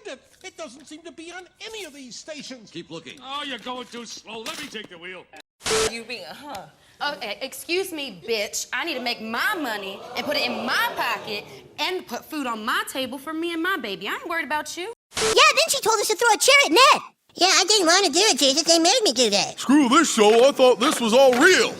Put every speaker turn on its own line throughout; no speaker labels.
find it. It doesn't seem to be on any of these stations.
Keep looking.
Oh, you're going too slow. Let me take the wheel.
You being a huh?
Okay, excuse me, bitch. I need to make my money and put it in my pocket and put food on my table for me and my baby. I ain't worried about you.
Yeah, then she told us to throw a chair at Ned. Yeah, I didn't want to do it, Jesus. They made me do that.
Screw this show. I thought this was all real.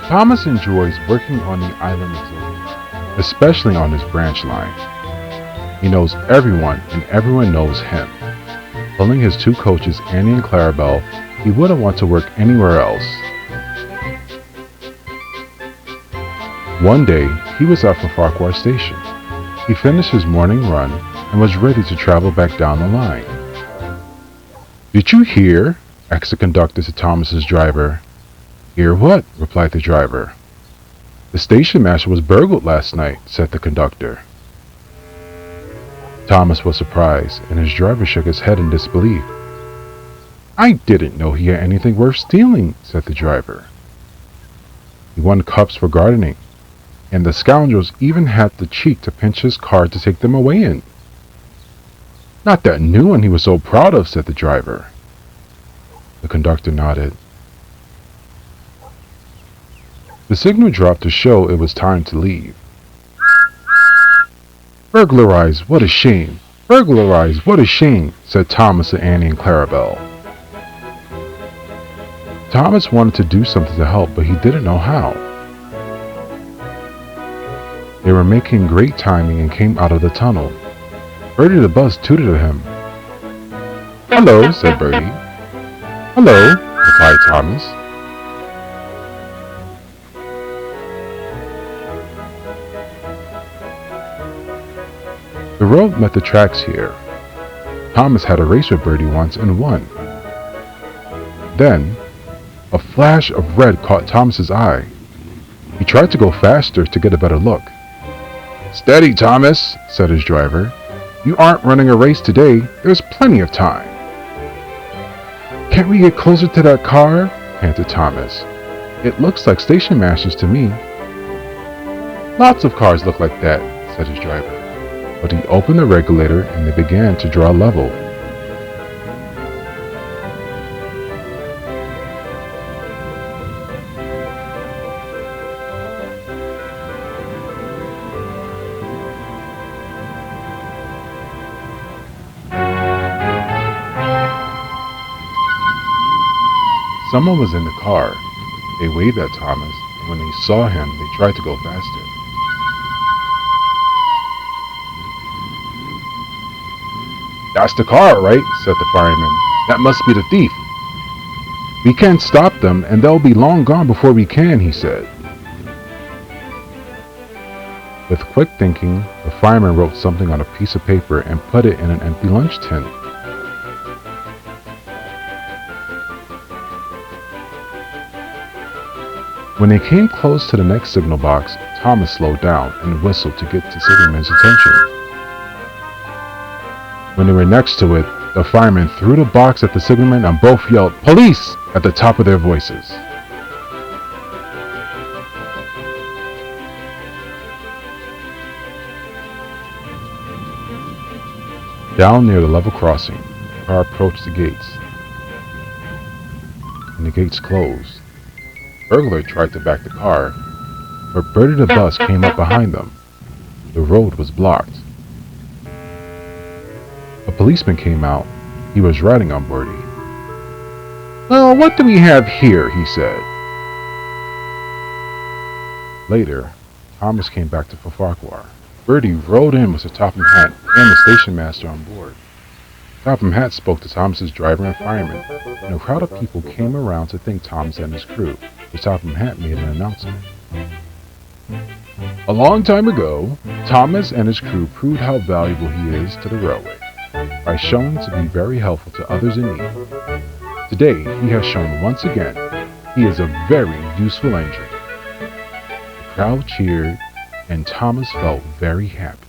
Thomas enjoys working on the island of Zoe, especially on his branch line. He knows everyone and everyone knows him. Pulling his two coaches, Annie and Clarabelle, he wouldn't want to work anywhere else. One day, he was at Farquhar Station. He finished his morning run and was ready to travel back down the line. "Did you hear?" asked the conductor to Thomas's driver. "Hear what?" replied the driver. "The station master was burgled last night," said the conductor. Thomas was surprised, and his driver shook his head in disbelief. "I didn't know he had anything worth stealing," said the driver. He won cups for gardening, and the scoundrels even had the cheek to pinch his card to take them away in. "Not that new one he was so proud of," said the driver. The conductor nodded. The signal dropped to show it was time to leave. "Burglarize, what a shame! Burglarize, what a shame!" said Thomas to Annie and Clarabelle. Thomas wanted to do something to help, but he didn't know how. They were making great timing and came out of the tunnel. Bertie the bus tooted at him. "Hello," said Bertie. "Hello," replied Thomas. The road met the tracks here. Thomas had a race with Bertie once and won. Then, a flash of red caught Thomas's eye. He tried to go faster to get a better look. "Steady, Thomas," said his driver. "You aren't running a race today. There's plenty of time." "Can't we get closer to that car?" panted Thomas. "It looks like station masters to me." "Lots of cars look like that," said his driver. But he opened the regulator and they began to draw level. Someone was in the car. They waved at Thomas, and when they saw him, they tried to go faster. "That's the car, right?" said the fireman. "That must be the thief." "We can't stop them, and they'll be long gone before we can," he said. With quick thinking, the fireman wrote something on a piece of paper and put it in an empty lunch tin. When they came close to the next signal box, Thomas slowed down and whistled to get the signalman's attention. When they were next to it, the firemen threw the box at the signalman and both yelled, "Police!" at the top of their voices. Down near the level crossing, the car approached the gates, and the gates closed. The burglar tried to back the car, but Bertie the bus came up behind them. The road was blocked. A policeman came out. He was riding on Bertie. "Well, what do we have here?" he said. Later, Thomas came back to Farquhar. Bertie rode in with the top hat and the station master on board. Topham Hatt spoke to Thomas's driver and fireman, and a crowd of people came around to thank Thomas and his crew, as Topham Hatt made an announcement. A long time ago, Thomas and his crew proved how valuable he is to the railway, by showing to be very helpful to others in need. Today, he has shown once again he is a very useful engine. The crowd cheered, and Thomas felt very happy.